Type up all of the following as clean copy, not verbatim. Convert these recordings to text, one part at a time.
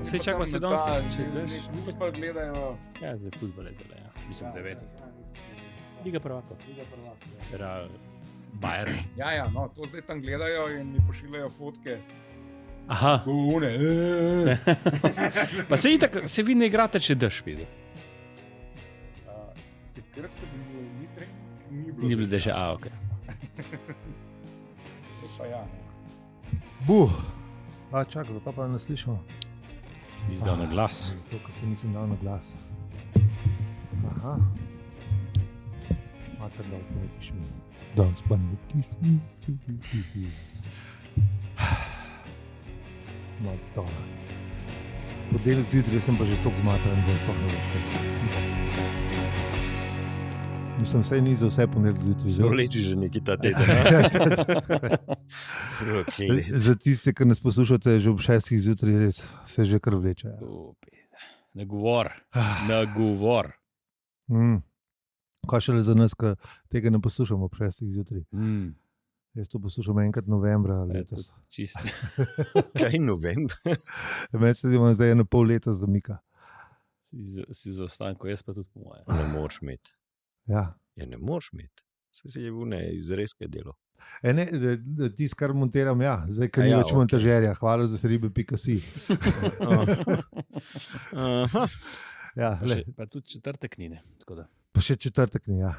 se čakamo se danes, če daš. Futbol gledajo. Ja, zdaj futbol je zdaj, ja. Mislim, 9. Liga prvakov. Real, Bayern. Ja, no, to zdaj tam gledajo in mi pošiljajo fotke. Aha. Une. Pa se itak, se vi ne igrate, če daš vidi. Takrat, ko bi bilo ni trening, Ni bilo deže, okej. To pa ja. Čakaj, zakaj pa ne slišimo? Se mi zdal na glas. Zato, ker se nisem dal na glas. Aha. Mater dal po neki šmi. Danes pa neki šmi. No, dobro. Podelek zjutraj sem pa že toliko zmatran, da sploh ne veš. Mislim, vse ni za vse ponedeljek zjutraj. Zelo leči že neki ta teden. Za tiste, ki nas poslušate že ob 6 zjutraj, res se že kar vleče. Nagovor. Kaj šele za nas, ki tega ne poslušamo ob 6 zjutraj. Jaz to poslušam enkrat novembra letos. Čisto. Kaj novembra? Med se imam zdaj 1,5 leta zamika. Si za ostanko, jaz pa tudi po moje. Ne moreš imeti. Ja. Ja, ne moreš imeti. Se je vune izrezke delo. Tisto, kar montiram, ja. Zdaj, ker ni več montažerja. Hvala za seribe.si. Ja, pa tudi četrtek ni, ne. Pa še četrtek ni, ja.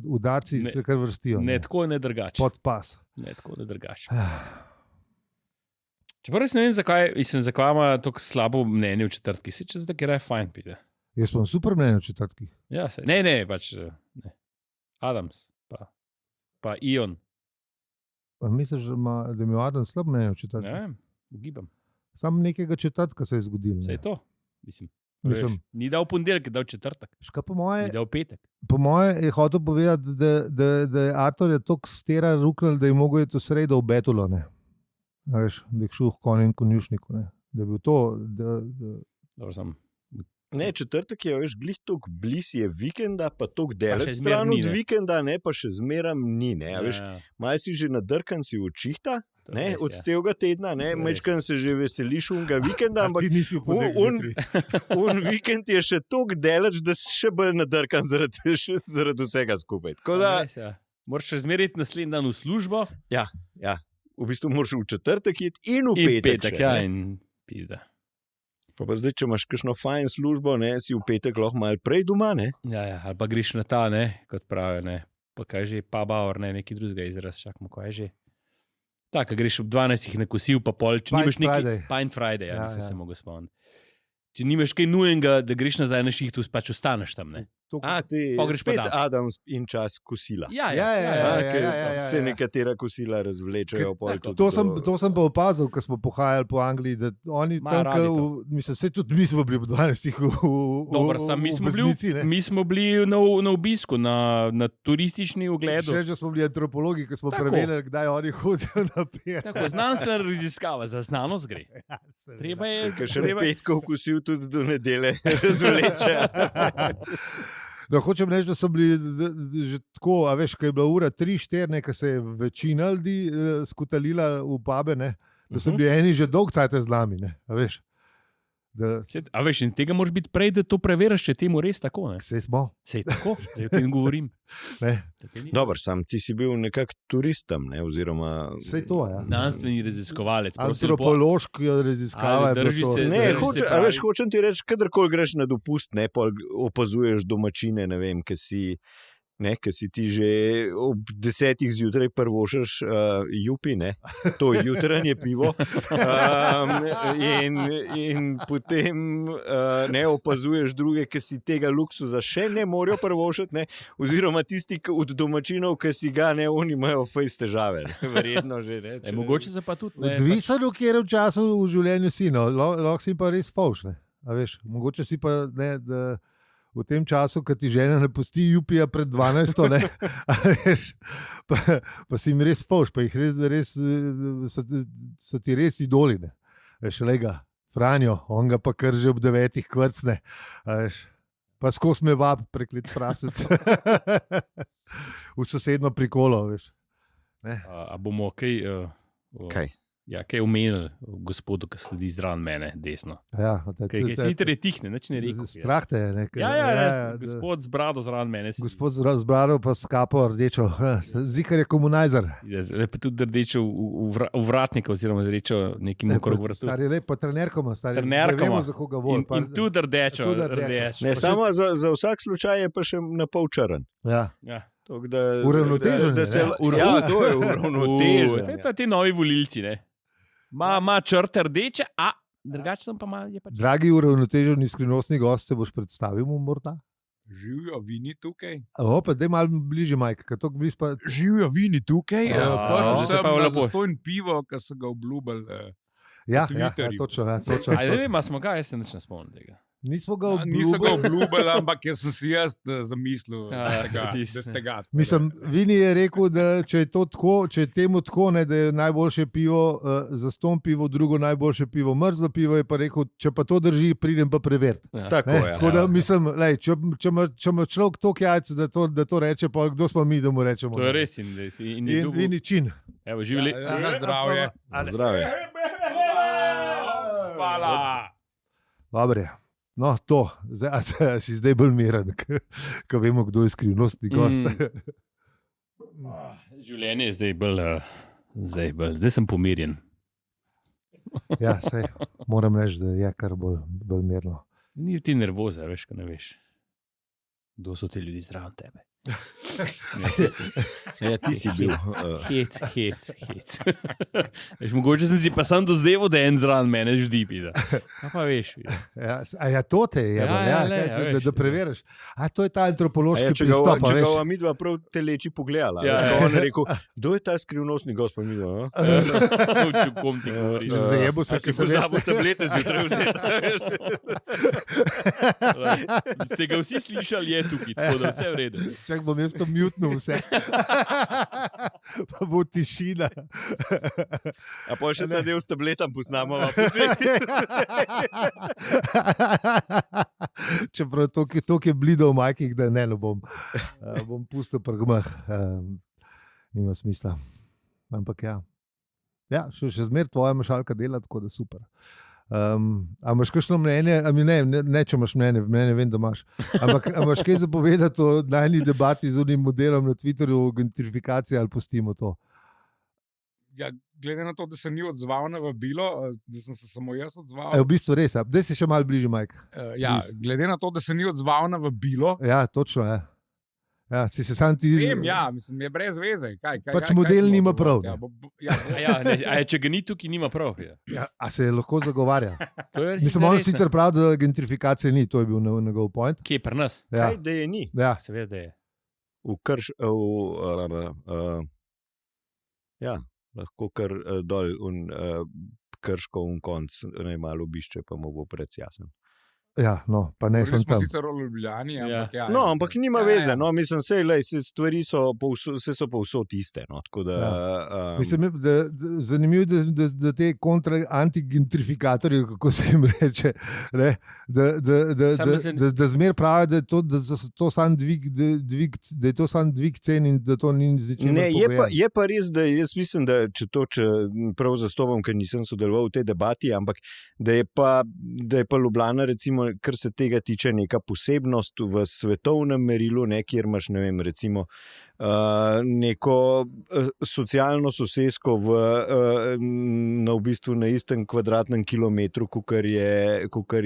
Udarci se kar vrstijo. Ne tako, ne drugače. Pod pas. Ne tako, ne drugače. Čeprav res ne vem, zakaj ima tako slabo mnenje v četrtki. Se četrtek je fajn pide. Jaz sem super mnenje v četrtkih. Ja, ne, pač ne. Adams, pa Ion. Pa misliš, da je imel Adams slab mnenje v četrtkih? Ne vem, ugibam. Samo nekega četrtka se je zgodil. Se je to, mislim. Ni dal ponedeljek, je dal četrtek. Ni dal petek. Po moje je hotel povedati, da je Artur toliko stera ruknil, da je mogel iti v sredo v Betulo, ne. Veš, da je šel v konjem konjušniku, ne. Da je bil to, Dobro sam. Ne, četrtek je, veš, glih toliko bliz je vikenda, pa toliko delač stran od vikenda, ne, pa še zmeram ni, ne. Veš, malo si že nadrkan si v očihta, ne, od celega tedna, ne, mečkan se že veseliš unga vikenda, ampak un vikend je še toliko delač, da si še bolj nadrkan zaradi vsega skupaj. Tako da... Moraš še zmeriti naslednji dan v službo. Ja, v bistvu moraš v četrtek iti in v petek. Ja, in pizda. Pa zdaj, če imaš kakšno fajn službo, ne, si v petek lahko malo prej doma, ne? Ja, ali pa greš na ta, ne, kot pravi, ne. Pa kaj že, pa baur, ne, neki drugega izraz, čakamo, kaj že. Tako, greš ob 12 na kosil, pa pol, če nimaš neki... Pint Friday, ja, nisem se mogel spomniti. Če nimaš kaj nujenega, da greš nazaj na šihtu, pač ostaneš tam, ne. Ti spet Adams in čas kosila. Ja. Se nekatera kosila razvlečajo. To sem pa opazil, ko smo pohajali po Angliji, da oni tam, mislim, se tudi mi smo bili ob 12 Dobro, mi smo bili na obisku, na turistični ogledu. Še že smo bili antropologi, ko smo preverjali, kdaj oni hodijo na pijačo. Tako, znanstvena raziskava, za znanost gre. Treba je... Še petkov kosil tudi do nedele razvleče. No, hočem reči, da so bili že tako, a veš, ko je bila ura 3-4, ko se je večina ljudi skutalila v pube, ne, da so bili eni že dolg cajt z nami, ne, a veš. A veš, in tega moraš biti prej, da to preveriš, če temu res tako, ne? Sej smo. Sej tako, zdaj o tem govorim. Dobar, sam ti si bil nekak turistom, ne, oziroma... Sej to, ja. Znanstveni raziskovalec. Antropološki raziskava. Hočem ti reči, kadarkoli greš na dopust, ne, pa opazuješ domačine, ne vem, ki si ti že ob 10 zjutraj prvošaš jupi, ne, to jutranje pivo in potem ne opazuješ druge, ki si tega luksuza še ne morajo prvošati, ne, oziroma tisti od domačinov, ki si ga ne, oni imajo fejst težave, ne, verjetno že, ne. Mogoče se pa tudi, ne. Odvisno, kjer v času v življenju si, no, lahko si pa res fauš, ne, a veš, mogoče si pa, ne, da v tem času, ko ti žena ne pusti jupija pred 12, ne, pa si jim res fauš, pa jih res so ti res idoli, ne. Veš, lega, Franjo, on ga pa kar že ob 9 kvrcne, veš, pa skos me vab preklet prasec v sosedno prikolo, veš. A bomo kaj... Kaj? Ja, kaj je omenil gospodu, ki sledi zraven mene, desno. Ja, Sicer je tihne, nič ne rekel. Strah te je. Gospod z brado zraven mene. Gospod z brado pa s kapo rdečo. Zikar je komunizer. Lepo tudi rdečo v vratnika, oziroma rdečo nekim okrog vratu. Stari lepo, trenerkoma. Trenerkoma. In tudi rdečo. Ne, samo za vsak slučaj je pa še na pol črn. Ja. Uravnotežen. Ja, to je uravnotežen. To je ti novi volilci, ne? Ma črte rdeče, a drugače sem pa malo. Dragi uravnoteženi skrivnostni gost, se boš predstavil mu morda? Živijo vini tukaj. Pa daj malo bližje, Mike. Živijo vini tukaj. Pa še sem na zastojn pivo, ki so ga obljubili. Ja, točno. Ne vem, smo ga, jaz se nič ne spomnim tega. Nismo ga obljubili, ampak jaz sem si zamislil, da ste ga. Mislim, Vini je rekel, da če je temu tako, ne, da je najboljše pivo zastonj pivo, drugo najboljše pivo mrzlo pivo, je pa rekel, če pa to drži, pridem pa preveriti. Tako da mislim, če ima človek toliko jajc, da to reče, pa kdo smo mi, da mu rečemo. To je res. In Vini čin. Evo, živeli. Na zdravje. Zdravje. Hvala. Dobre. No, to, si zdaj bolj miren, ko vemo, kdo je skrivnostni gost. Življenje je zdaj bolj, zdaj sem pomirjen. Ja, sej, moram reči, da je kar bolj mirno. Ni ti nervoza, veš, ko ne veš, kdo so ti ljudi zraven tebe. Ja, ti si bil. Hec. Veš, mogoče sem si pa sam dozdeval, da je en zraven mene ždipi. Pa veš. Ja, to te je, da preveriš. To je ta antropološki pristop. Če ga vam midva prav teleči pogledala. On je rekel, kdo je ta skrivnostni gost pa midva? Čukom ti govoriš. Zajebu se, ki sem zabo tablete zjutraj vzeti. Ste ga vsi slišali, je tukaj, tako da vse v redu. Čak bom jaz pa mutnil vse. Pa bo tišina. A pa še ta del s tabletom posnamo. Čeprav to je blido v majkih, da ne bom pustil prgmah. Nima smisla. Ampak ja. Ja, še zmer tvoja mašalka dela, tako da super. A imaš kakšno mnenje? Ne, če imaš mnenje vem, da imaš. Ampak imaš kaj zapovedati o najni debati z unim modelom na Twitterju o gentrifikaciji ali pustimo to? Ja, glede na to, da se ni odzval na vabilo, da sem se samo jaz odzval. V bistvu res, daj si še malo bližje, Mike. Glede na to, da se ni odzval na vabilo. Ja, točno je. Ja, si se sam ti... Vem, mislim, je brez veze. Pač model nima prav. Če ga ni tukaj, nima prav. A se lahko zagovarja? Mislim, on sicer prav, da gentrifikacije ni, to je bil njegov point. Kje pri nas? Kaj, da je ni? Ja. Seveda je. Lahko kar dol Krško konc, najmalo obišče, pa mu bo predsjasen. Ja, no, pa ne sem tam. Sicer v Ljubljani, ampak No, ampak nima veze, no, mislim, stvari so povsod iste, no, tako da... Mislim, zanimivo, da te antigentrifikatorji, kako se jim reče, ne, da zmer pravi, da je to sam dvig cen in da to ni z ničemer pogojeno. Je pa res, da jaz mislim, da če prav zastopam, ker nisem sodeloval v tej debati, ampak da je pa Ljubljana, recimo, kar se tega tiče, neka posebnost v svetovnem merilu, kjer imaš, ne vem, recimo neko socialno sosesko v bistvu na istem kvadratnem kilometru, kakor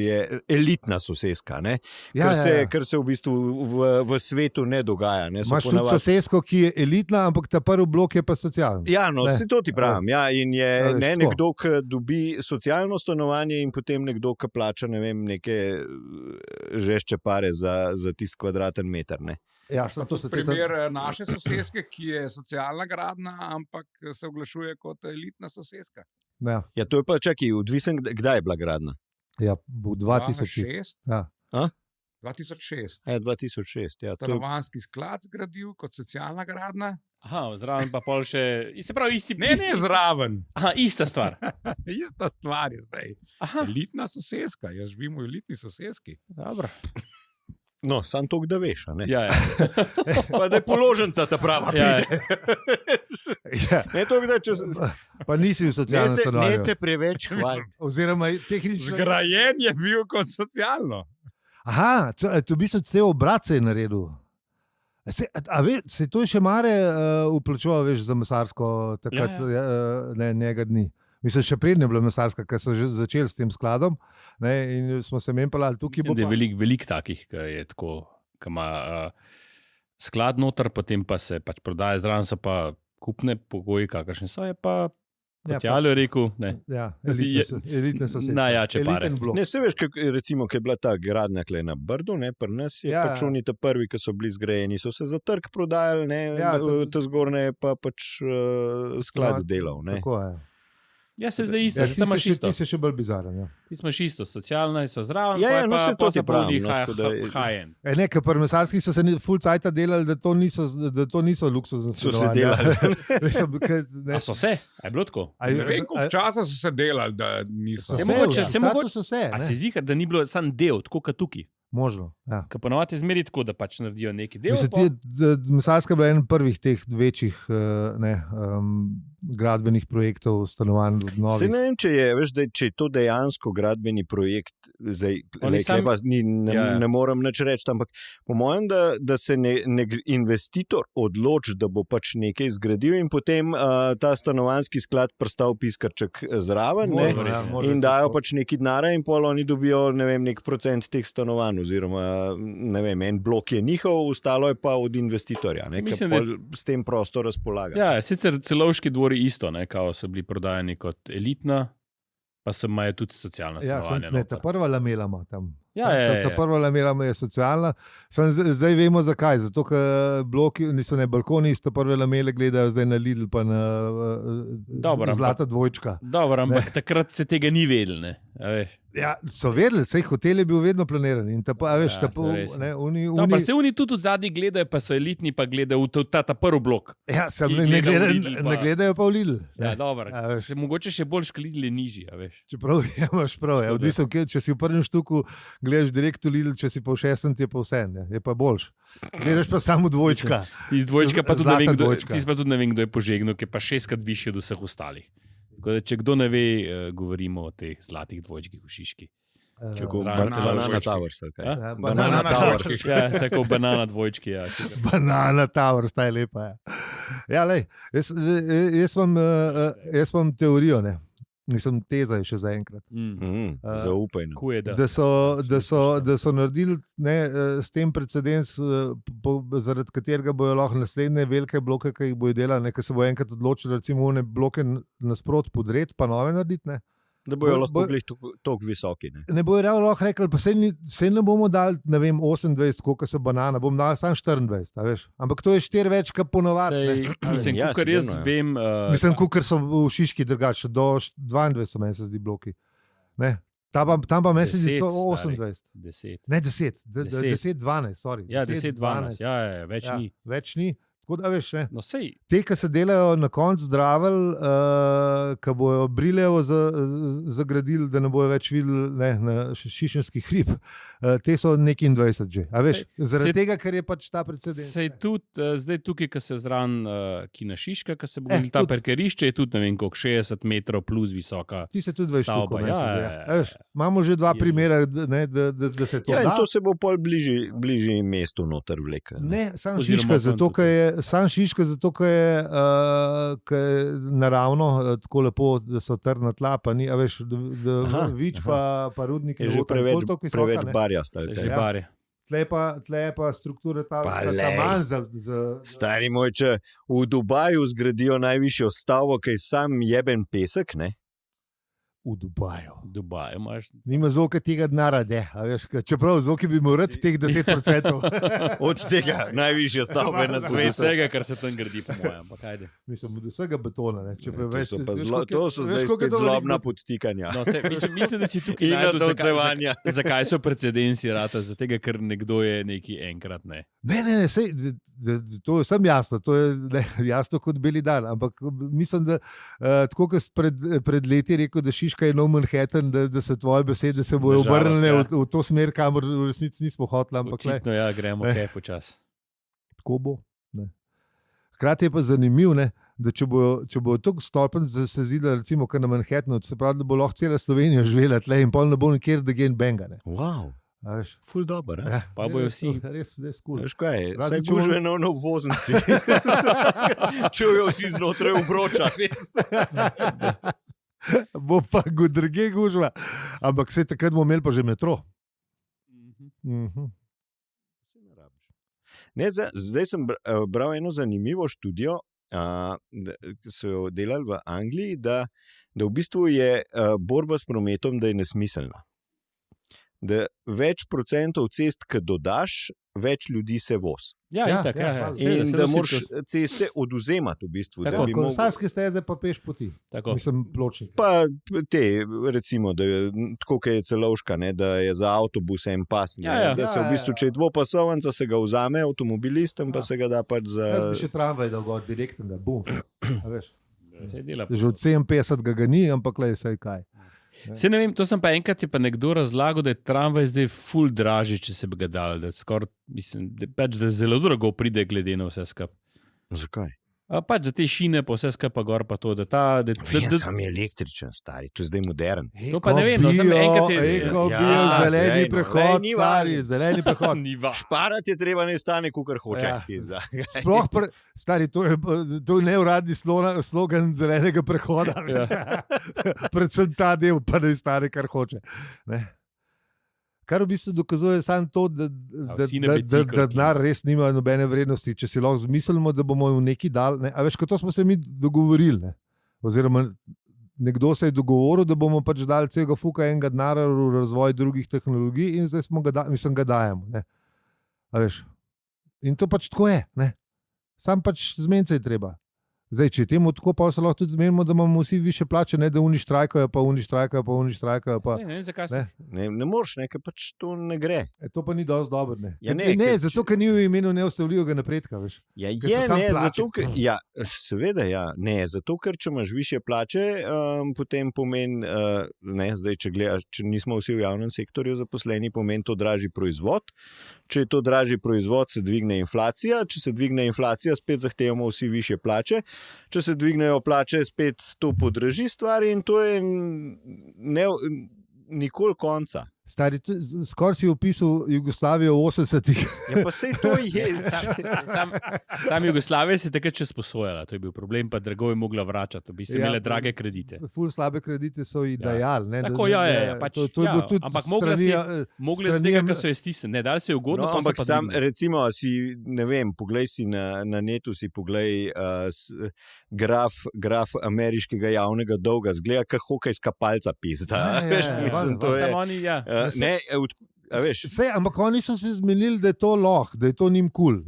je elitna soseska, ne? Kar se v bistvu v svetu ne dogaja. Ne? Imaš tudi sosesko, ki je elitna, ampak ta prvi blok je pa socialno. Ja, no, se to ti pravim. Ja, in je nekdo, ki dobi socialno stanovanje in potem nekdo, ki plača, ne vem, neke žešče pare za tist kvadraten meter, ne? Ja, primer naše soseske, ki je socialna gradnja, ampak se oglašuje kot elitna soseska. Ja, to je pa, čakaj, odvisen, kdaj je bila gradnja? Ja, v 2006. Ja. 2006. 2006, ja. Stanovanjski sklad zgradil kot socialna gradnja. Zraven pa pol še... Se pravi, isti... Ne zraven. Ista stvar. Ista stvar je zdaj. Elitna soseska. Jaz živim v elitni soseski. Dobro. No, sam to, da veš. Ja. Pa da je položnica ta prava. Ne to, da če... Pa nisi v socialnem stanovanju. Ne se preveč hvaliti. Oziroma, tehnično... Zgrajen je bil kot socialno. Aha, to bi se cel obrat se je naredil. Se to je še Mare vplačoval, veš, za mesarsko takrat, njega dni. Mislim, še prednje je bila mesarska, ker so že začeli s tem skladom, ne, in smo se menjali tukaj. Mislim, da je veliko takih, ki je tako, ki ima sklad noter, potem pa se pač prodaja, zraven so pa kupne pogoji, kakršne so, je pa Potjalo je rekel, ne. Ja, elitne sosedske. Najjače pare. Ne, se veš, recimo, ki je bila ta gradnja na Brdu, ne, pri nas je pač oni ta prvi, ki so bili zgrajeni, so se za trg prodajali, ne, ta zgornje pa pač sklad delal, ne. Tako je. Ja, se zdaj isto, že tam imaš isto. Ti si še bolj bizaren, ja. Ti smo isto, socialna so zraven, no se to ti pravi. High-end. Nekaj pri mesarskih so se full cajta delali, da to niso luksuzne stanovanja. So se delali. A so se? A je bilo tako? Ne vem, koliko časa so se delali, da niso. A se zika, da ni bilo sam del, tako kot tukaj? Možno, ja. Ker ponovadi je zmeri tako, da pač naredijo neki del. Mesarska je bila eden prvih teh večjih gradbenih projektov, stanovanj. Se ne vem, če je to dejansko gradbeni projekt, zdaj ne morem nič reči, ampak po mojem, da se investitor odloči, da bo pač nekaj zgradil in potem ta stanovanjski sklad prestal piskarček zraven in dajo pač neki denarja in pol oni dobijo, ne vem, nek procent teh stanovanj. Oziroma, ne vem, en blok je njihov, ostalo je pa od investitorja, ki s tem prostor razpolaga. Ja, sicer Celovški dvori isto, ne, kao so bili prodajani kot elitna, pa so imajo tudi socialna stanovanja. Ja, ta prva lamela ima tam. Ta prva lamela je socialna. Zdaj vemo zakaj. Zato, ker bloki, niso ne balkoni, sta prve lamele gledajo zdaj na Lidl pa na Zlata dvojčka. Dobro, ampak takrat se tega ni vedel, ne? Ja, so vedeli, sej hotel je bil vedno planiran. In ta se oni tudi od zadnji gledajo, pa so elitni, pa gledajo v ta prvi blok. Ja, ne gledajo pa v Lidl. Ja, dobro. Mogoče še bolj Lidl je nižji, a veš. Čeprav imaš prav, odvisno, če si v prvem štuku gledaš direkt v Lidl, če si pa v 6, je pa vse, ne? Je pa boljš. Gledaš pa samo dvojčka. Ti z dvojčka pa tudi ne vem, kdo je požegnil, ki je pa 6-krat višji od vseh ostalih. Tako da, če kdo ne ve, govorimo o teh zlatih dvojčkih v Šiški. Banana Towers. Banana Towers. Ja, tako banana dvojčki. Ja. Banana Towers, ta je lepa. Ja, lej, jaz imam teorijo, ne. Mislim, teza je še zaenkrat. Zaupaj. Da so naredili s tem precedens, zaradi katerega bojo lahko naslednje velike bloke, ki jih bojo delali, ker se bo enkrat odločili, recimo, one bloke nasprot podred, pa nove narediti, ne. Da bojo lahko bili toliko visoki. Ne bojo lahko rekli, pa se ne bomo dali, ne vem, 28, koliko so banana, bom dal samo 24, veš. Ampak to je 4 več, kot ponovadi. Mislim, kukor jaz vem... Mislim, kukor so v Šiški drugače, do 22 so meni se zdi bloki. Ne? Tam pa meni se zdi 28. 10. Ne, 10, 12, sorry. Ja, 10, 12, ja, več ni. Več ni. Tako da veš, ne. No, sej. Te, ki se delajo na koncu zdravil, ki bojo Brilevo zagradili, da ne bojo več videli na šišenski hrib, te so neki 20 že. A veš, zaradi tega, ker je pač ta precedens. Sej tudi, zdaj tukaj, ki se zran Kina Šiška, ki se bo gledali ta parkirišče, je tudi, ne vem, koliko 60 metrov plus visoka stavba. Ti se tudi veš tukaj. Ja. Imamo že 2 primera, ne, da se to da. Ja, in to se bo pol bližji mestu noter vleka. Ne, samo Šiška, zato, ker je Sam Šiška, zato ker je naravno tako lepo, da so trdna tla, pa ni, a veš, Vič pa Rudnik je že preveč barja stali. Že barja. Tle je pa struktura ta manj za... Stari moj, če v Dubaju zgradijo najvišjo stavbo, kaj sam jeben pesek, ne? V Dubaju. Imaš... Nima Zoka tega denara, čeprav Zoki bi moral teh 10%. Od tega najvišja stavba na svetu. Vsega, kar se tam gradi, po mojem. Mislim, od vsega betona. Ne? To so zdaj spet zlobna podtikanja. No, mislim, da si tukaj najdel, zakaj so precedensi rata, zato ker nekdo je neki enkrat, ne. Ne, to je sem jasno, to je jasno kot beli dan, ampak mislim, da tako, kot pred leti rekel, da hiška je nov Manhattan, da se tvoje besede se bojo obrnile v to smer, kamor v resnici nismo hoteli. Očitno, ja, gremo kaj počas. Tako bo. Hkrati je pa zanimivo, da če bo tako stopen se zida, recimo, kar na Manhattanu, se pravi, da bo lahko cela Slovenija živela tle in pol ne bo nikjer da gen benga. Wow. Ful dober, ja, pa bojo vsi. Res cool. Veš kaj, vsaj gužve na obvoznici. Čujo vsi znotraj obroča. Bo pa drugje gužva. Ampak se takrat bomo imeli pa že metro. Zdaj sem bral eno zanimivo študijo, ki so jo delali v Angliji, da v bistvu je borba s prometom, da je nesmiselna. Da več procentov cest, ki dodaš, več ljudi se voz. Ja. In da moraš ceste odvzemati v bistvu. Tako, kolesarske steze pa peš poti. Tako. Mislim, pločnik. Pa te, recimo, da je, tako kot je Celovška, da je za avtobus en pas. Da se v bistvu, če je dvopasovnica, se ga vzame avtomobilistom, pa se ga da pač za... Jaz bi še tramvaj dal gor, direktno, da bum. Veš. Že od 57 ga ni, ampak le saj kaj. Se ne vem, to sem pa enkrat je pa nekdo razlagal, da je tramvaj zdaj ful dražji, če se bi ga dal, da skoraj, mislim, da zelo drago pride glede na vse skup. Zakaj? Pač za te šine, pa vse skup pa gor pa to, da ta... Sam je električen, stari, to je zdaj modern. To pa ne vem, no, sem enkrat je... Zeleni prehod, stari, zeleni prehod. Šparati je treba, ne stane, kukar hoče. Sploh, stari, to je neuradni slogan zelenega prehoda. Predvsem ta del, pa ne stane, kar hoče. Kar v bistvu dokazuje samo to, da denar res nima nobene vrednosti. Če si lahko zmislimo, da bomo v neki dal... A veš, kot to smo se mi dogovorili. Oziroma, nekdo se je dogovoril, da bomo pač dali celega fuka enega denara v razvoj drugih tehnologij in zdaj ga dajemo. A veš, in to pač tako je. Sam pač zmeniti se je treba. Zdaj, če je temu tako, pa se lahko tudi zmenimo, da imamo vsi više plače, ne da oni štrajkajo, pa oni štrajkajo, pa oni štrajkajo. Pa... Ne, zakaj se? Ne moreš, ker pač to ne gre. To pa ni dosti dobro. Ja, zato, ker ni v imenu neustavljivega napredka. Veš. Ja, seveda, ja. Ne, zato, ker če imaš više plače, potem pomeni, zdaj, če gledaš, če nismo vsi v javnem sektorju zaposleni, pomeni to dražji proizvod. Če je to dražji proizvod, se dvigne inflacija. Če se dvigne inflacija, spet zahtevamo vsi više plače. Če se dvignejo plače, spet to podraži stvari in to je nikoli konca. Stari, skoraj si opisal Jugoslavijo v 80-ih. Ja, pa sej to je. Sam Jugoslavija se je takrat še sposojala, to je bil problem, pa drago je mogla vračati, bi se imele drage kredite. Ful slabe kredite so ji dajali. Tako, pač, ampak mogli z tega, kar so je stisnili, ne, dali se je ugodno, ampak sam, recimo, si, ne vem, poglej si na netu, si poglej graf ameriškega javnega dolga, zgleda, kak hokejska palca pizda. Mislim, to je... Ampak oni so se zmenili, da je to lahko, da je to njim kul.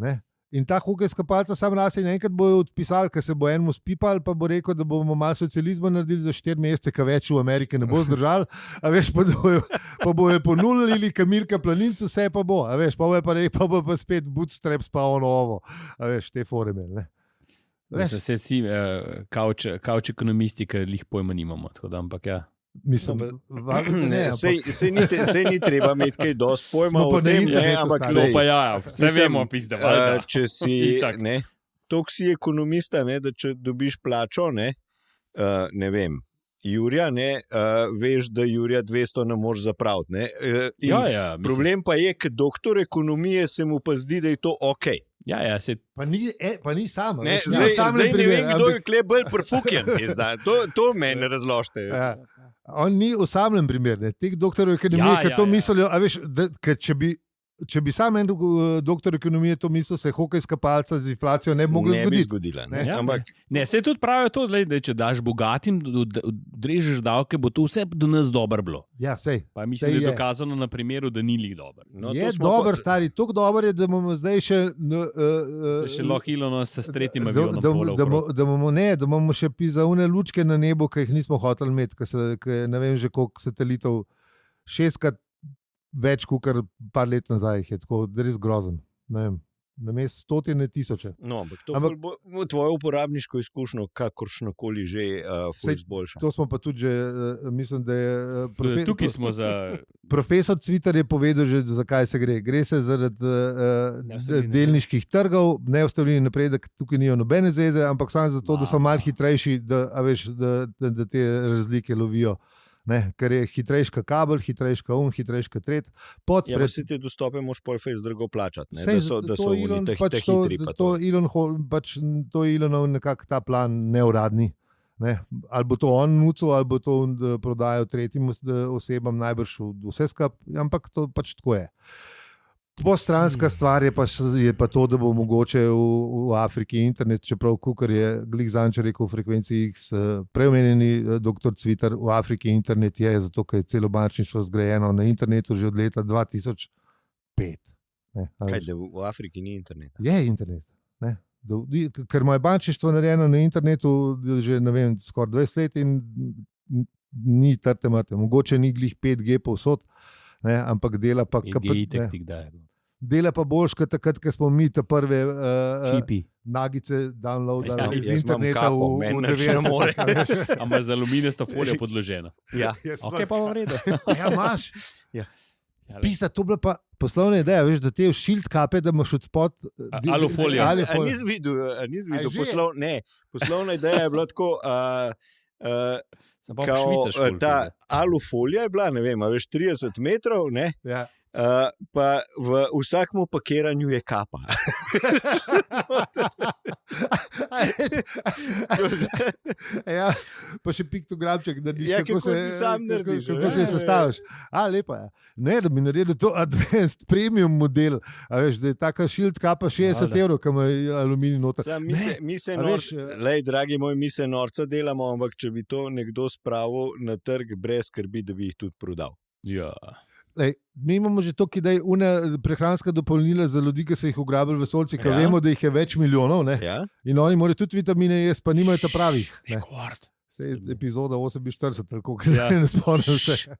In ta hokejska palca sam raz in enkrat bojo odpisali, ker se bo enemu spipal, pa bo rekel, da bomo malo socializma naredili za 4 mesece, ka več v Ameriki ne bo zdržal, a veš, pa bojo ponudili Kamilka Planincu, vse pa bo, a veš, pa bo pa spet bootstraps pa ono ovo, a veš, te fore imeli, Kauč ekonomisti, ker lih pojma nimamo, tako da, ampak ja. Mislim, sej ni treba imeti kaj dosti pojma o tem, ampak to pa vse vemo, pizda. Če si, toliko si ekonomista, da če dobiš plačo, ne vem, Jurja, veš, da Jurja 200 ne moreš zapraviti. Problem pa je, ker doktor ekonomije se mu pa zdi, da je to ok. Pa ni sama. Zdaj ne vem, kdo je kle bolj prfuken. To meni razložite. On ni osamljen primer, teh doktorov ekonomije, ki to mislijo, a veš, ker če bi sam en doktor ekonomije to mislil, se hokejska palca z inflacijo ne bi mogla zgoditi. Ne, se tudi pravijo to, da če daš bogatim, drežeš davke, bo to vse do nas dobro bilo. Ja, sej. Pa mislim, da je dokazano na primeru, da ni lih dobro. Je dober, stari, toliko dober je, da bomo zdaj še... Se še lahko Ilono s tretjim avionom polo. Da bomo še pizaune lučke na nebu, ki jih nismo hoteli imeti, ker ne vem že koliko satelitov, 6-krat več, kot par let nazaj je tako, res grozen. namesto stotine tisoče. No, ampak bo tvojo uporabniško izkušnjo kakršnokoli že izboljša. To smo pa tudi že, mislim, da je tukaj smo za... Profesor Cvitar je povedal že, zakaj se gre. Gre se zaradi delniških trgov, neustavljeni napredek, tukaj nijo nobene zveze, ampak samo zato, da so malo hitrejši, da te razlike lovijo. Ne, ker je hitrejška kabel, hitrejška hitrejška tret. Vsi te dostope moš pol fejs drago plačati, da so oni te hitri. To je Elonov nekako ta plan neuradni. Ne. Ali bo to on nucal, ali bo to prodajal tretjim osebam, najbrž vse skupaj, ampak to pač tako je. Postranska stvar je pa to, da bo mogoče v Afriki internet, čeprav Kukar je glih zanče rekel v frekvenci X, preomenjeni dr. Cvitar, v Afriki internet je, zato ker je celo bančništvo zgrajeno na internetu že od leta 2005. Kaj, da v Afriki ni interneta? Je internet. Ne? Ker ima bančništvo narejeno na internetu že, ne vem, skoraj 20 let in ni trte mate. Mogoče ni glih 5G povsod, ne, ampak dela pa dela pa boljš, kot takrat, ko smo mi te prve nagice downloadali iz interneta v 90. Ampak z aluminijasto folijo podloženo. Ja. Ok, pa v redu. Ja, imaš. Pisa, to bila pa poslovna ideja, veš, da te v šilt kape, da imaš od spod alufolijo. Nisi videl poslovna ideja je bila tako... Ta alufolija je bila, ne vem, veš, 30 metrov, ne? Ja. Pa v vsakem pakiranju je kapa. Ja, pa še piktogramček, da ja, kako se sam narediš. Kako se sestaviš. Lepa je. Ne, da bi naredil to advanced premium model. A veš, da je taka šilt kapa 60 €, kam je aluminij noter. Dragi moj, mi se norca delamo, ampak če bi to nekdo spravil na trg brez skrbi, da bi jih tudi prodal. Ja. Lej, mi imamo že to, da je prehranska dopolnila za ljudi, ki so jih ugrabili v vesoljci, ker vemo, da jih je več milijonov. Ja. In oni morajo tudi vitamine jesti, pa nimajo ta pravih. Rekord. Epizoda 48, tako da ne spomnim se.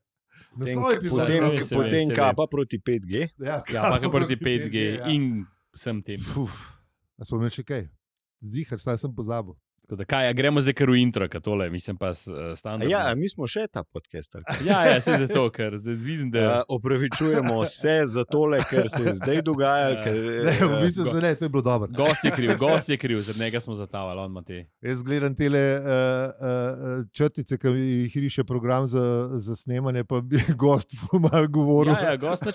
Potem kapa proti 5G. Ja, kapa proti 5G in vsem tem. A smo imeli še kaj? Zihar, saj sem pozabil. Kaj, gremo zdaj kar v intro, tole, mislim pa standardno. Ja, mi smo še ta podcast. Ja, se zato, ker zdaj vidim, da... Opravičujemo se za tole, ker se je zdaj dogajalo. V bistvu se ne, to je bilo dobro. Gost je kriv, zaradi njega smo zatavali, on ima te. Jaz gledam tele črtice, ki jih riše program za snemanje, pa bi gost malo govoril. Ja, gost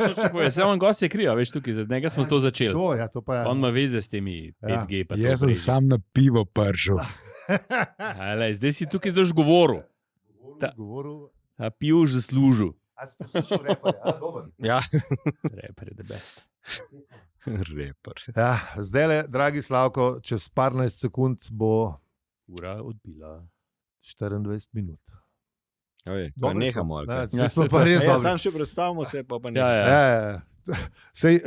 je kriv, veš tukaj, zaradi njega smo to začeli. To pa je. On ima veze s temi 5G. Jaz sem sam na pivo pržil. Zdaj si tukaj zdaj govoril. Pivoš zaslužil. Ja. Reper je the best. Reper. Ja, zdaj le, dragi Slavko, čez 15 sekund bo ura odbila 24 minut. Pa nehamo. Smo pa res dobri. Sam še predstavimo se, pa ne. Ja. Sej,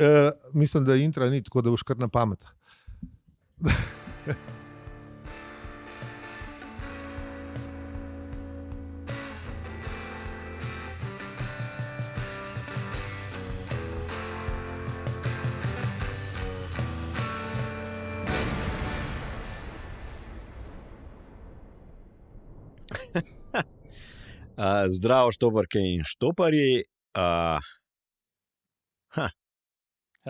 mislim, da intra ni, tako da boš kar na pamet. Zdravo, štoparke in štoparji.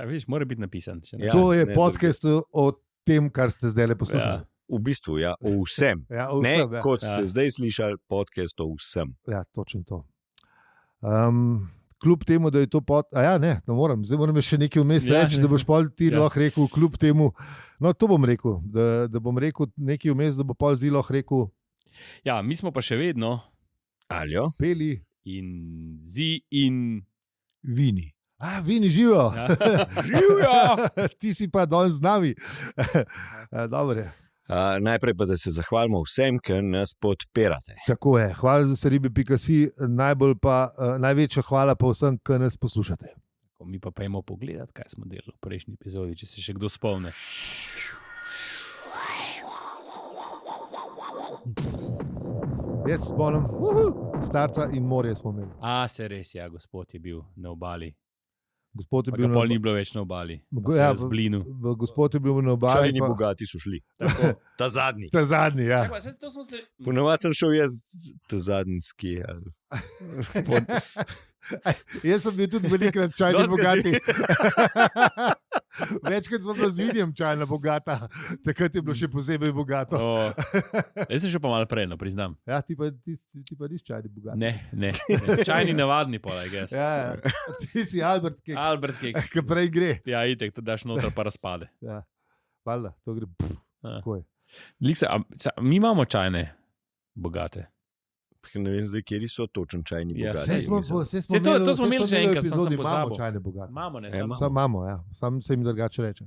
Vidiš, mora biti napisan. To je podcast o tem, kar ste zdaj poslušali. V bistvu, o vsem. O vsem, kot ste zdaj slišali, podcast o vsem. Ja, točno to. Kljub temu, da je to zdaj moram še nekaj vmes reči, da boš pol ti lahko rekel, kljub temu, no to bom rekel, da bom rekel nekaj vmes, da bo pol zi lahko rekel. Ja, mi smo pa še vedno Aljo, Peli in Zi in Vini. Vini živijo. Živijo! Ti si pa danes z nami. Dobre. Najprej pa, da se zahvalimo vsem, ki nas podpirate. Tako je. Hvala za seribe.si, največja hvala pa vsem, ki nas poslušate. Mi pa pojmo pogledati, kaj smo delali v prejšnji epizodi, če se še kdo spomne. Jaz spomnim, starca in morje smo imeli. Se res, ja, gospod je bil na obali. Gospod je Pa bil ga pol ni bilo več na obali. Ja, zblinu. Gospod je bil na obali. Čajni bogati so šli. Tako, ta zadnji. Ta zadnji, ja. Čakaj, saj to smo se... Ponovadi sem šel jaz ta zadnjski. Jaz sem bil tudi velikrat čajni bogati. Večkrat smo bili z Vinjem čajna bogata, takrat je bilo še posebej bogato. Jaz sem še pa malo prej, no, priznam. Ja, ti pa nisi čajni bogati. Ne. Čajni navadni pola, I guess. Ja, ti si Albert Keks. Albert Keks. Ki prej gre. Ja, itek, to daš noter pa razpade. Ja, valjda, to gre. Tako je. Mi imamo čajne bogate. Ne vem zdaj, kjer so točno čajni bogati. To smo imeli že enkrat, sem pozabil. Imamo čajne bogate. Imamo, ne? Imamo, ja. Sam se jim drugače reče.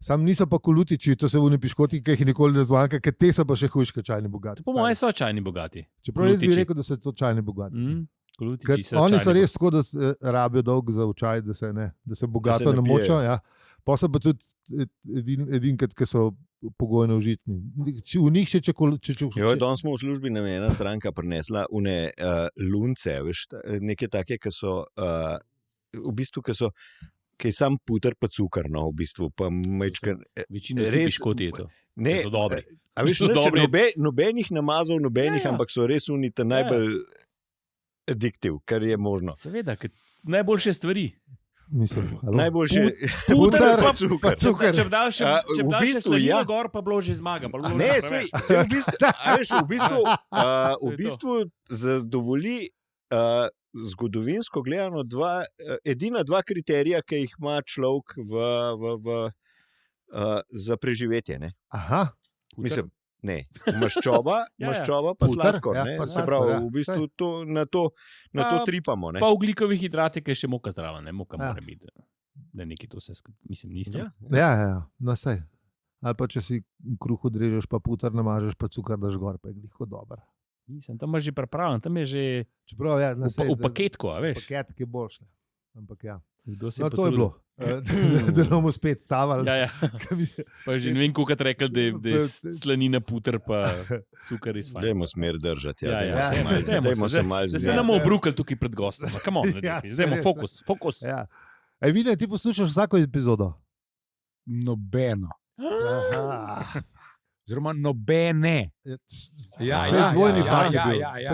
Sam niso pa kolutiči, to se vni piškoti, ki jih nikoli ne zvanka, ker te so pa še hujške čajni bogati. Po moje so čajni bogati. Čeprav jaz bi rekel, da so to čajni bogati. Oni so res tako, da rabijo dolg za čaj, da se bogato namočajo. Ja. Pa so pa tudi edinkrat, ki so pogojno užitni. V njih še danes smo v službi, nam je ena stranka prinesla lunce, veš, neke take, ki so v bistvu, ki je sam puter pa cukar, no, v bistvu. Večina res piškoti je to. Ne, so dobri. A veš, nobenih namazov, ampak so res unite najbolj adiktiv, kar je možno. Seveda, najboljše stvari. Mislim, najboljše puter pa cukar. Če daš še slanino gor, pa bilo že zmaga. Ne, v bistvu zadovolji zgodovinsko gledano edina dva kriterija, ki jih ima človek za preživetje. Ne? Aha. Mislim, ne, maščoba pa sladkor. Se pravi, v bistvu na to tripamo. Ne? Pa ugljikovih hidratov, ki je še moka zdrava, ne moka mora biti. Da neki to vse, mislim, nisem. Ja, no sej. Ali pa če si kruh odrežeš, pa putar namažeš, pa cukar daš gor, pa je glihko dober. Nisem, tam je že pripravljen, tam je že čeprav, ja, v paketku, a veš. Paket, ki je boljši. Ampak ja. No, to je bilo. Da bomo spet stavali. Ja. Pa že ne vem, koliko rekel, da je slanina puter pa cukar iz fajn. Dajmo smer držati. Dajmo se malo zmeriti. Se nam obrukali tukaj pred gostom. Zdajmo fokus. Ja. Vine, ti poslušaš vsako epizodo? Nobeno. Oziroma nobene. Vse je dvojni fakt.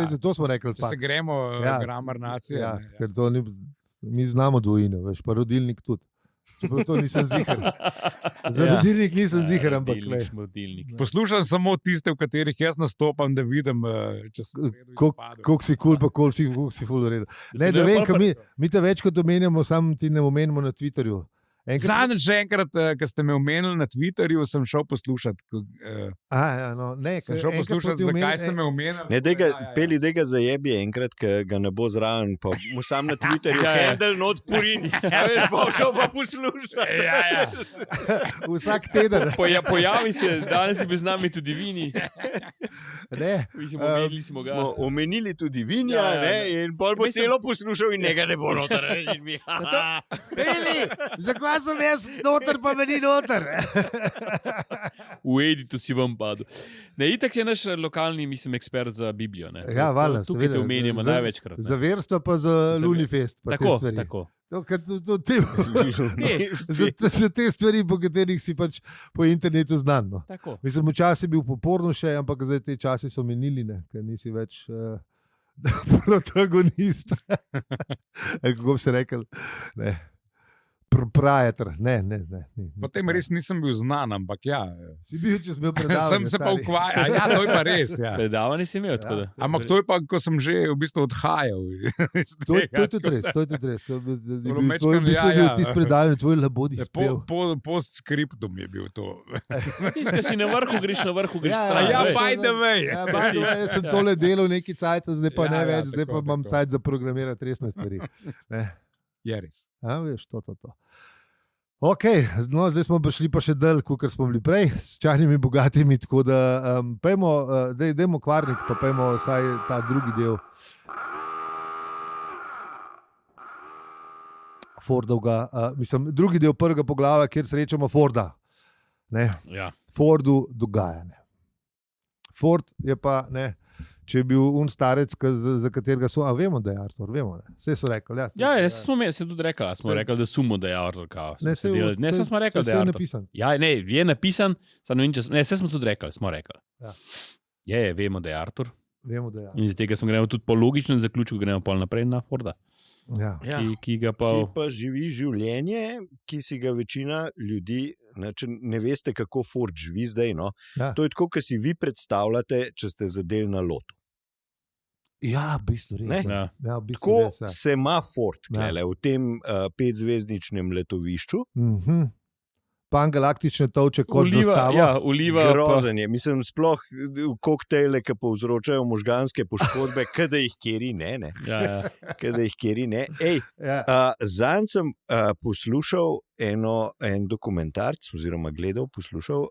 Zato smo rekli fakt. Se gremo gramar nacije. Ja, ker to ni... Mi znamo dvojine, veš, pa rodilnik tudi. Čeprav to nisem zihar. Za rodilnik nisem zihar, ampak poslušam samo tiste, v katerih jaz nastopam, da vidim, če se koliko si kul, pa koliko si ful uredu. Ne, da vem, mi te več kot omenjamo, samo ti ne omenimo na Twitterju. Zadnjič že enkrat, ko ste me omenili na Twitterju, sem šel poslušati. Sem šel poslušati, zakaj ste me omenili. Peli, da ga zajebi enkrat, ko ga ne bo zraven, pa mu sam na Twitterju handle not purin. Veš, pa šel pa poslušati. Vsak teden. Pojavi se, danes je bil z nami tudi Vini. Smo omenili tudi Vinja, in pol bo celo poslušal in njega ne bo noter. Peli, zakaj sem jaz noter, pa meni noter? V editu si vam padel. Ne, itak je naš lokalni, mislim, ekspert za Biblijo. Ne? Ja, valjda. Tukaj te omenjamo največkrat. Za verstvo pa za Lunifest. Tako. Za te stvari, po katerih si pač po internetu znan. No. Mislim, včasih bil poporno še, ampak zdaj te časi so menili, ker nisi več protagonist. Kako bi se rekel? Ne. Proprietor, ne. Potem res nisem bil znan, ampak ja. Si bil, če sem bil predavanje. Sem se pa ukvarjal, ja, to je pa res. Ja. Predavanje si imel, tako da. Ampak to je pa, ko sem že v bistvu odhajal. To je tudi res. To je bil tisti predavanje, tvoj labodi spel. Postscriptum je bil to. Tisti, ki si na vrhu, greš stran. Ja, by the way. Jaz sem tole delal neki cajt, zdaj pa ne več, zdaj pa imam sajt za programirati resne stvari. Je res. Ja, veš, to. Ok, no, zdaj smo šli pa še dalj, kot smo bili prej, s čajnimi bogatimi, tako da dajmo kvarnik, pa pojmo vsaj ta drugi del Fordovga, mislim, drugi del prvega poglavja, kjer srečamo Forda. Ne? Ja. Fordu dogajanje. Ford je pa, če je bil starec, za katerega so, vemo, da je Artur, vemo, ne. Vse so rekli. Se tudi rekli, smo rekli, da sumo, da je Artur. Ne, smo rekli, da je napisan. Ja, ne, je napisan, vse smo tudi rekli, smo rekli. Ja. Vemo, da je Artur. Vemo, da je. In iz tega smo gremo tudi po logičnem zaključku, gremo pol naprej na Forda. Ja. Ki pa živi življenje, ki si ga večina ljudi, ne veste, kako Ford živi zdaj. No? Ja. To je tako, kot si vi predstavljate, če ste zadeli na lotu. Ja, v bistvu res. Ja, tako se ima Ford v tem 5-zvezdničnem letovišču. Pangalaktične toče kot zastavo. Ja, uliva. Grozenje. Mislim, sploh koktejle, ki povzročajo možganske poškodbe, kada jih kjeri ne. Kada jih kjeri ne. Zanj sem poslušal en dokumentarc, oziroma poslušal,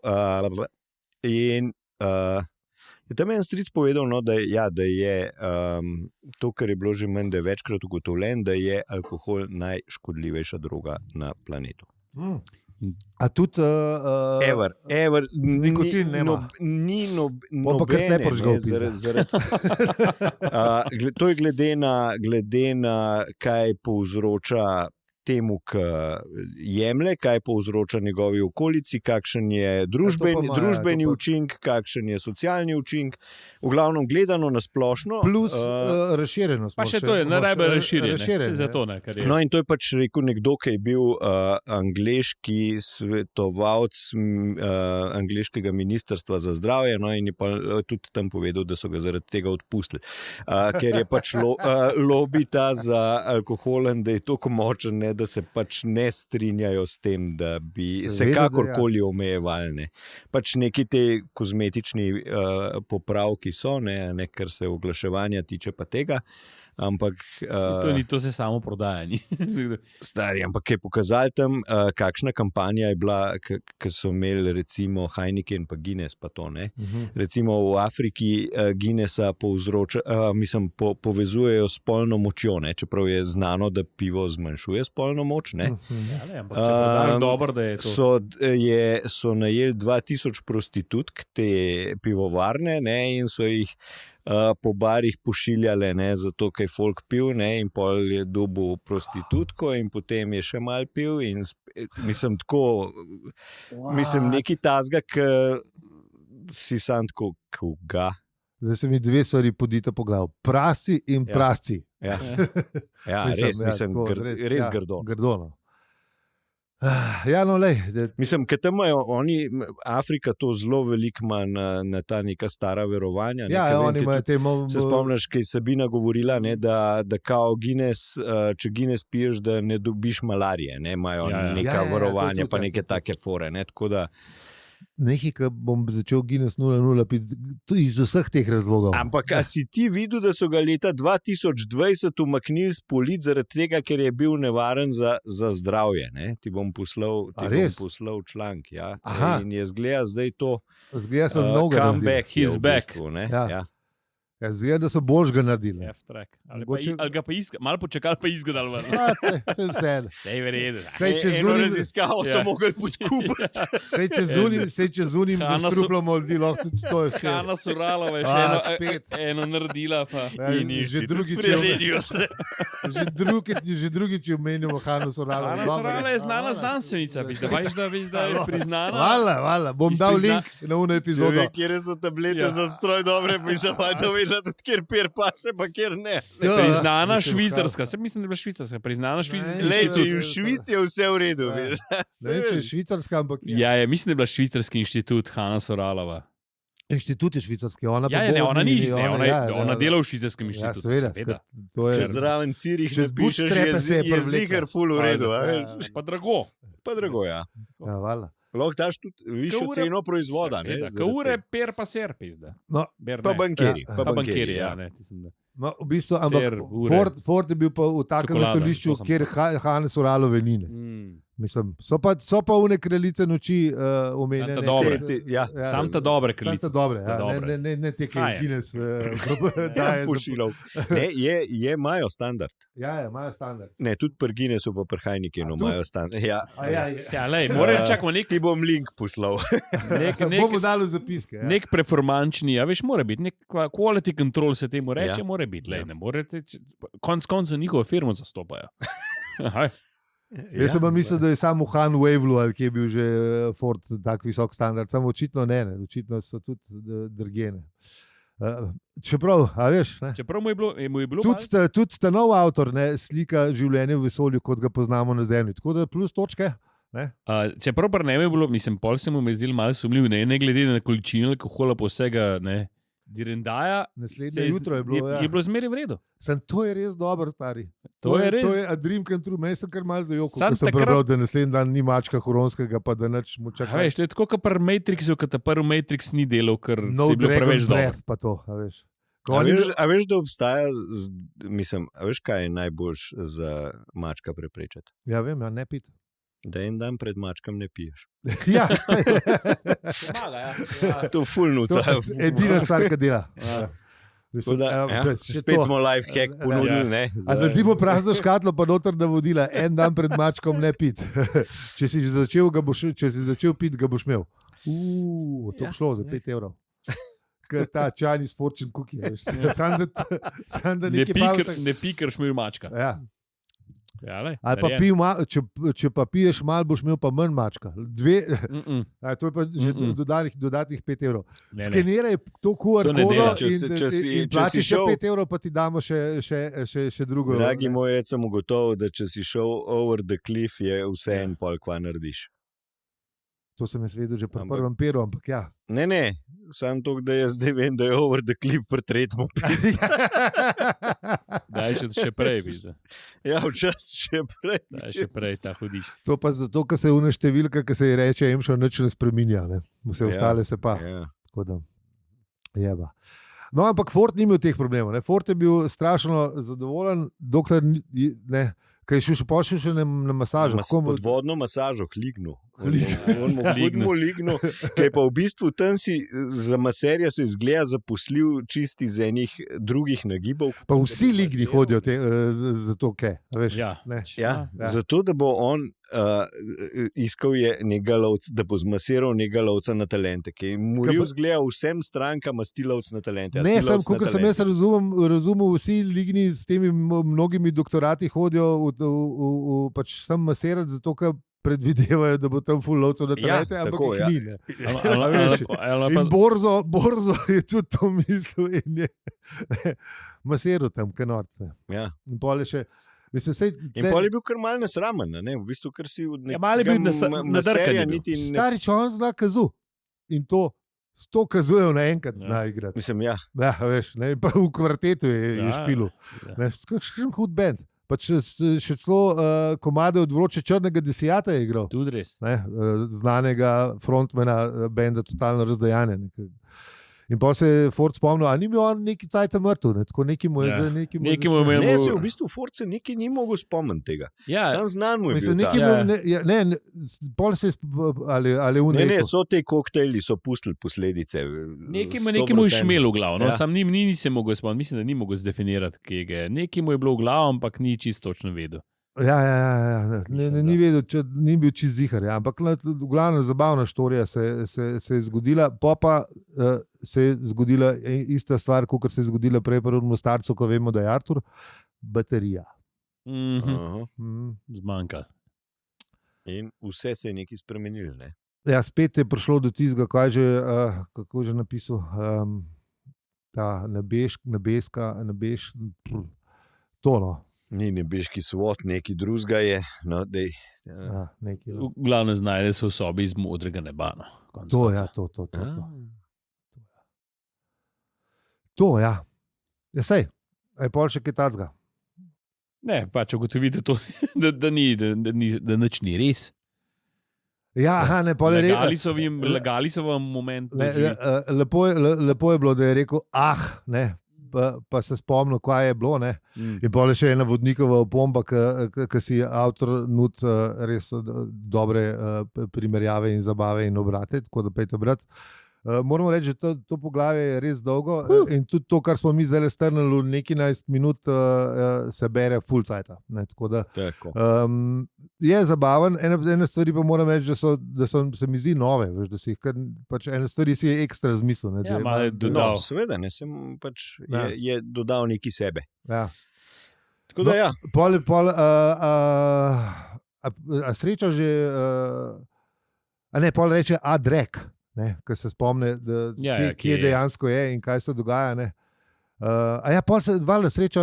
in je tam en stric povedal, no, da je to, kar je bilo že meni, da je večkrat ugotovljen, da je alkohol najškodljivejša droga na planetu. A tudi nikotin nema. Ni nobene. To je glede na kaj povzroča temu, ki jemlje, kaj povzroča njegovi okolici, kakšen je družbeni učinek, kakšen je socialni učinek, v glavnem gledano na splošno. Plus razširjenost. Pa še to je najbolj razširjeno. No in to je pač rekel nekdo, ki je bil angleški svetovalec angleškega ministrstva za zdravje, no in je pa tudi tam povedal, da so ga zaradi tega odpustili. Ker je pač lobby ta za alkoholen, da je toliko močen, da se pač ne strinjajo s tem, da bi se kakorkoli omejevali. Pač neki te kozmetični popravki so, ne, kar se oglaševanja tiče pa tega. Ampak to se samo prodaja. Stari, ampak je pokazal tam, kakšna kampanja je bila, ki so imeli recimo Heineken pa Guinness pa to. Recimo v Afriki Guinnessa povezujejo s spolno močjo, čeprav je znano, da pivo zmanjšuje spolno moč. Ampak če podaš dobro, da je to. So najeli 2000 prostitutk te pivovarne, in so jih po barih pošiljale, zato kaj folk pil, in pol je dobil prostitutko in potem je še mal pil in mislim neki tazga, ki si sam tako koga. Zdaj se mi dve stvari podita po glavu. Prasci in prasci. Ja, res grdo. Grdo. Ja, no, lej. Mislim, ker tam imajo oni, Afrika to zelo veliko ima na ta neka stara verovanja. Oni imajo temo. Se spomniš, kaj je Sabina govorila, da kao Guinness, če Guinness piješ, da ne dobiš malarije, imajo neka verovanja, pa neke take fore, tako da. Nekaj, ki bom začel Guinness 0,0 piti, tudi iz vseh teh razlogov. Ampak a si ti videl, da so ga leta 2020 umaknili s polic zaradi tega, ker je bil nevaren za zdravje? Ti bom poslal članek. Ja. In je zgleda zdaj to comeback, he's back. Zgleda, da so boljšega naredili. Ali ga pa iskali, malo počakali pa izgledali. Sej verjede. Eno raziskavo so mogli podkupiti. Sej če zunim za struplom ljudi lahko tudi stojiš. Hanna Suralova je še eno naredila. Že drugič je omenil Hanno Suralova. Hanna Suralova je znana znanstvenica. Veš, da je priznana. Hvala. Bom dal link na uno epizodo. Kjer so tablete za stroj dobre, tudi kjer per paše, pa kjer ne. Priznana švicarska, se mislim, da je bila švicarska, priznana švicarska. Če v Švici je vse v redu. Ne, če je švicarska, ampak je. Ja, mislim, da je bila švicarski inštitut Hanna Suralova. Inštitut je švicarski, ona dela v švicarskem inštitutu. Seveda. Če zraven Cirih ne pišeš, je ziher ful v redu. Pa drago. Ja. Hvala. Lahko daš tudi višjo ceno proizvoda. Kaure, per pa ser, pizda. Pa bankiri. No, v bistvu, ampak Ford je bil pa v takem letališču, kjer Hanne Suralove ni. Mislim, so pa une kraljice noči omenjene. Sam ta dobre kraljice. Ne te, ki je Guinness pošiljal. Imajo standard. Ja, imajo standard. Ne, tudi pri Guinnessu pa pri Heinekenu imajo standard. Ti bom link poslal. Bomo dali zapiske. Nek performančni, mora biti, nek quality control se temu reče, mora biti. Ne morete, koncu njihovo firmo zastopajo. Jaz sem mislil, da je samo Han Wavelu, ali ki je bil že Ford tak visok standard, samo očitno ne, očitno so tudi drgene. Čeprav, veš, ne? Čeprav mu je bilo tudi ta nov avtor, ne, slika življenje v vesolju, kot ga poznamo na Zemlji. Tako da plus točke. Čeprav pa ne bi bilo, pol se mu je zdel malo sumljiv, ne glede na količino alkohola po vsega, ne. Direndaja, naslednje jutro je bilo. Je bilo zmeraj v redu. To je res dobro, stari. To je a dream come true. Meni sem kar malo zajokal, ko sem prebral, da naslednji dan ni mačka huronskega, pa da nič mu čaka. Veš, to je tako, kot pri Matrixu, ko ta prvi Matrix ni delal, ker si bilo preveč dobro. Pa to, veš. A veš, da obstaja, a veš, kaj je najboljš za mačka preprečati? Ja, vem, ne piti. Da en dan pred mačkam ne piješ. Ja. To je fulnuca. Edina stvar, ki dela. Spet smo life hack ponudili. Naredimo prazno škatlo, pa noter navodila. En dan pred mačkom ne piti. Če si začel piti, ga boš imel. To bi šlo za 5 evrov. Ta Chinese fortune cookie. Ne pikerš mi mačka. Ja. Ali pa če pa piješ malo, boš imel pa manj mačka. To je pa že dodatnih 5 evrov. Skeniraj to QR kodo in plačiš še 5 evrov, pa ti damo še drugo. Dragi moj, sem ugotovil, da če si šel over the cliff, je vse en pol, kva narediš. To sem jaz vedel že pri prvem peru, ampak ja. Ne, samo to, da jaz zdaj vem, da je over the cliff pri tretjem opisu. Daj še prej, vidiš. Ja, včasih še prej. Daj še prej, ta hudiš. To pa zato, ker se je una številka, ki se ji reče, emšo nič ne spreminja, ne. Vse ostale se pa. Tako da, jeba. No, ampak Ford ni imel teh problemov, ne. Ford je bil strašno zadovoljen, dokler ne. Kaj je pošel še na masažo? Podvodno masažo, ligno. Ligno. Kaj pa v bistvu tam si za maserja se izgleda zaposlil čisti z enih drugih nagibov. Pa vsi ligni hodijo za to, kaj? Veš, zato, da bo on iskal je nekega lovca, da bo zmasiral nekega lovca na talente, ki mu je vzgledal vsem strankam masti lovc na talente. Ne, kot sem jaz razumel, vsi ligni s temi mnogimi doktorati hodijo pač sem masirati, zato ker predvidevajo, da bo tam ful lovcev na talente, ampak jih ni. In Borzo je tudi to mislil in je masiral tam kanorce. In pol je še in pol je bil kar mal nesramen, ne? V bistvu, ker si od nekega maserja niti ne... Starič, on zna kazu. In to 100 kazujev naenkrat zna igrati. Mislim, ja. Ja, veš, ne? Pa v kvartetu je špilu. Kakšen hud band. Pa še celo komade od Vroče črnega desijata je igral. Tudi res. Znanega frontmana benda Totalno razdajanje. In pa se je Ford spomnil, a ni bil on neki cajt mrtev, tako neki mu je Ne, se v bistvu Ford se neki ni mogel spomniti tega. Sam znan mu je bil ta. Pol se ali Ne, so te koktejli, so pustili posledice. Neki mu je šmel v glavu, sam ni se mogel spomniti, mislim, da ni mogel zdefinirati, kje ga je. Neki mu je bilo v glavu, ampak ni čisto točno vedel. Ja. Ni vedel, ni bil čist zihar. Ja. Ampak v glavnem zabavna štorija se je zgodila. Pa se je zgodila ista stvar, kot se je zgodila prej prvemu starcu, ko vemo, da je Artur. Baterija. Zmanjka. In vse se je nekaj spremenilo, ne? Ja, spet je prišlo do tistega, kako je že napisal, ta nebeska, to no. Ni nebeški svod, neki drugega je. No, v glavnem znajde se v sobi iz modrega neba. No, to. To, ja. Ja, sej. A je pol še kaj tacga? Ne, pač ugotovite to, da nič ni res. Ja, ne, pol je rekel. Lagali so vam moment. Lepo je bilo, da je rekel, ne. pa se spomnil, kaj je bilo. In pa je še ena vodnikova opomba, ki si avtor nud res dobre primerjave in zabave in obrate, tako da pejte brati. Moramo reči, da to poglavje je res dolgo in tudi to, kar smo mi zdaj strnili v neki 11 minut, se bere full cajta. Je zabaven, ene stvari pa moram reči, da so se mi zdi nove, da si jih pač ene stvari si je ekstra zmislil. Ja, malo je dodal. Seveda, je dodal neki sebe. Ja. Tako da ja. A sreča že, pol reče Adrek. Ker se spomne, kje dejansko je in kaj se dogaja. Pol se valjda sreča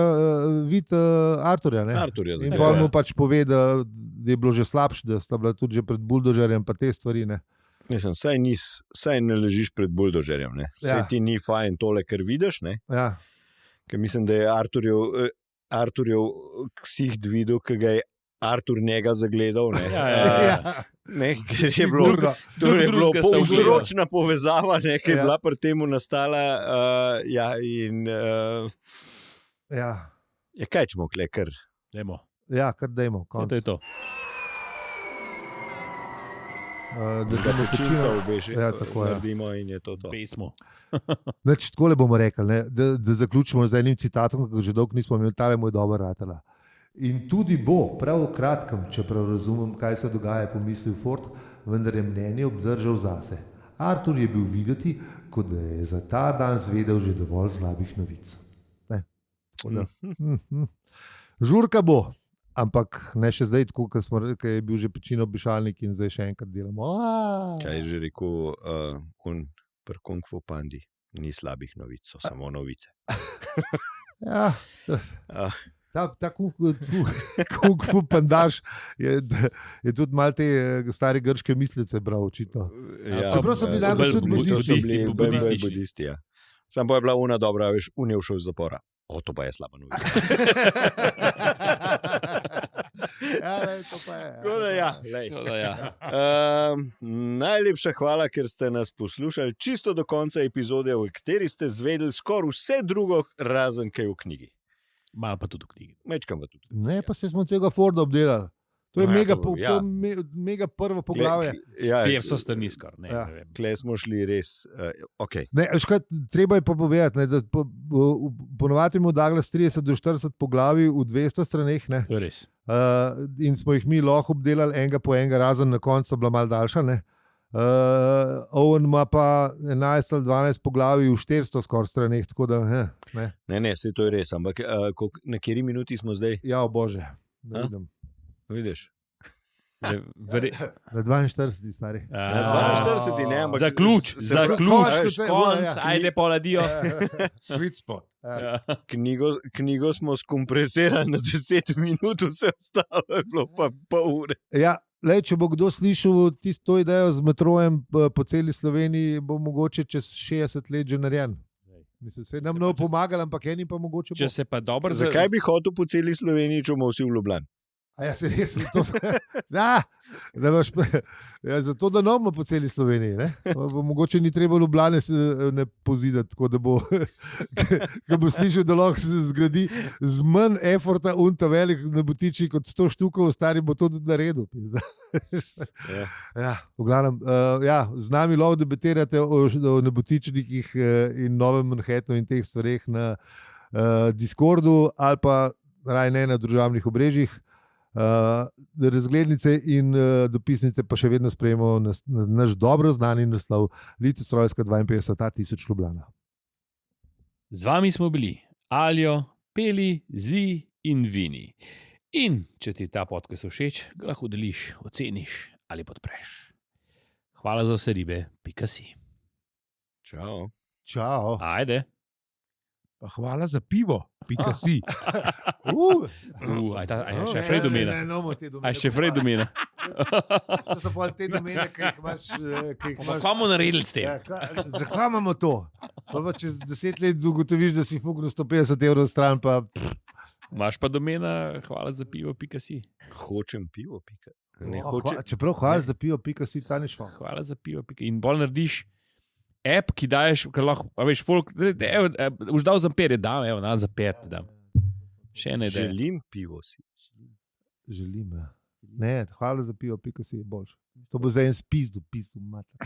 vid Arturja. In pol mu pač pove, da je bilo že slabše, da sta bila tudi že pred buldožerjem pa te stvari. Mislim, saj ne ležiš pred buldožerjem. Saj ti ni fajn tole, kar vidiš. Ja. Ker mislim, da je Arturjev ksiht videl, ki ga je Artur njega zagledal. Ker je bilo vzročna povezava, ki je bila pri temu nastala. Kaj čemo, kar? Dajmo. Ja, kar dajmo. To je to. Da ga počinca obeži. Tako naredimo in je to. Pesmo. Tako le bomo rekli, da zaključimo z enim citatom, ki ga že dolgo nismo imeli, tale moj dober ratala. In tudi bo, prav v kratkem, čeprav razumem, kaj se dogaja, pomislil Ford, vendar je mnenje obdržal zase. Artur je bil videti, kot da je za ta dan zvedel že dovolj slabih novic. Žurka bo, ampak ne še zdaj, tako, ker je bil že pečino obešalnik in zdaj še enkrat delamo. Kaj je že rekel pri Kung Fu Pandi? Ni slabih novic, so samo novice. Ja, Ta Kung Fu Pandaš je tudi malo te stare grške mislice bral, očitno. Čeprav so bili najbolj tudi budisti. Sam pa je bila una dobra, veš, un je všel iz zapora. To pa je slaba novica. Najlepša hvala, ker ste nas poslušali čisto do konca epizode, v kateri ste zvedeli skoraj vse drugo, razen kaj v knjigi. Malo pa tudi v knjigi. Ne, pa se smo celega Forda obdelali. To je mega prvo poglavje. Kjer so strani skor. Kle smo šli res. Treba je pa povedati, da ponovati mu Douglas 30 do 40 poglavij v 200 straneh. Res. In smo jih mi lahko obdelali enega po enega, razen na koncu bila malo daljša. Owen ima pa 11 ali 12 poglavij v 400 skor straneh. Ne, se to je res. Ampak na kateri minuti smo zdaj? Ja, bože. Vidiš? Na 42, stari. Na 42, ne, ampak zaključ, konc, ajde poladijo. Sweet spot. Knjigo smo skompresirali na 10 minut, vse ostalo je bilo pa pol ure. Ja, če bo kdo slišal tisto idejo z metrojem po celi Sloveniji, bo mogoče čez 60 let že narejen. Mislim, se nam ne pomagali, ampak eni pa mogoče bo. Zakaj bi hotel po celi Sloveniji, če bomo vsi v Ljubljani? Ja, se res. Zato, da nomo po celi Sloveniji. Mogoče ni treba Ljubljane ne pozidati, tako da bo, ko bo slišal, da lahko se zgradi z manj efforta unta velik na butiči kot 100 štukov, stari bo to tudi naredil. V glavnem, z nami lahko debatirate o nebotičnikih in Novem Manhattnu in teh stvareh na Discordu ali pa raje ne na družabnih obrežjih. Razglednice in dopisnice pa še vedno sprejemamo naš dobro znani naslov Litostrojska 52.000 Ljubljana. Z vami smo bili Aljo, Peli, Zi in Vini. In če ti ta podcast všeč, ga lahko deliš, oceniš ali podpreš. Hvala za vse ribe, .si. Čau. Ajde. Pa hvala za pivo, .si. Še frej domena. Še frej domena. To so pa te domene, ki jih imaš. Kaj bomo naredili s tem? Zakaj imamo to? Pa čez 10 let ugotoviš, da si fuknil 150 € stran, pa... Imaš pa domena, hvala za pivo, .si. Hočem pivo, Čeprav hvala za pivo, .si, ta ni šlo. Hvala za pivo, in bolj narediš app, ki daješ, ker lahko, veš, uždal za 5 je dam, evo, za 5 dam. Še ena ideja. Želim pivo si. Želim, ja. Ne, hvala za pivo, pika si je boljš. To bo za en spizdu, mater.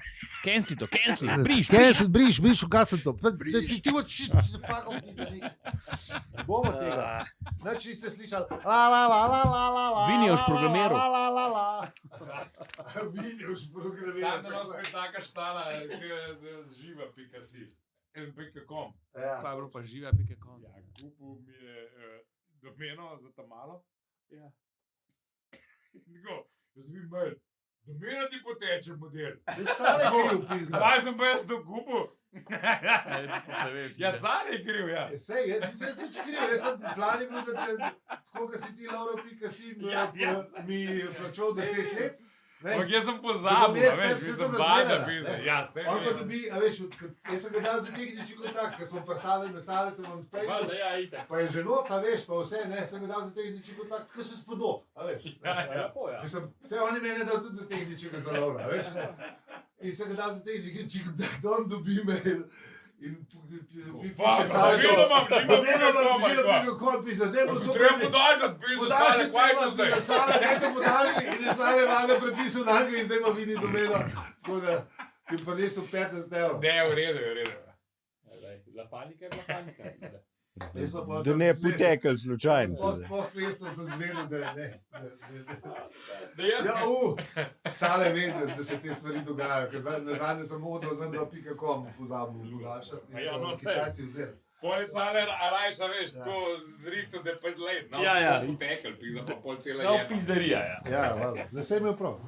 Cancel to, briš, kaj sem to. Ti boš fakal pizza. Bomo tega. Znači niste slišali. Vinijoš programiral. Vinijoš programiral. Sam da nas spet taka štala, živa.si. .com. Pa je bilo pa živa.com. Ja, kupil mi je domeno za tamalo. Ja. Jaz bi imel, domena ti poteče model. Sale kriv, pizda. Zdaj sem pa jaz to kupil. Ja, sale kriv, ja. Sej, nisem nič kriv, jaz sem plani bil, da tako, ko si ti Lauro.si mi plačal 10 let. Ampak jaz sem pozabil, veš, sem bada pizda. Ja, sem. On pa dobi, veš, jaz sem ga dal za tehnični kontakt, ker smo prsali na sale, to vam spečil. Pa je že nota, veš, pa vse, ne, sem ga dal za tehnični kontakt, ker se spodob, veš. Mislim, vse oni mene dal tudi za tehničnega za Laura, veš. In sem ga dal za tehnični kontakt, on dobi mail. In piše sale, da imam živa.com, pizda, ne bo to. Treba podaljšati, pizda, sale, kaj je to zdaj? Sale, ne to podaljši in je sale vane prepisal na ga in zdaj ima vidi domeno. Tako da ti pa niso 15 evrov. Ne, v redu. La panika. Da ne potekal slučajno. Posvestno sem zvedel, da ne. Sale vedel, da se te stvari dogajajo, ker zadnje sem odal za 2.com pozabil podaljšati in so Kitajci vzeli. Poli sale rajša, veš, tako zrihto, da je pa let. Ja. Potekal, pizda, pa pol cela je. No, pizdarija, ja. Ja, valjda. Da se imel prav.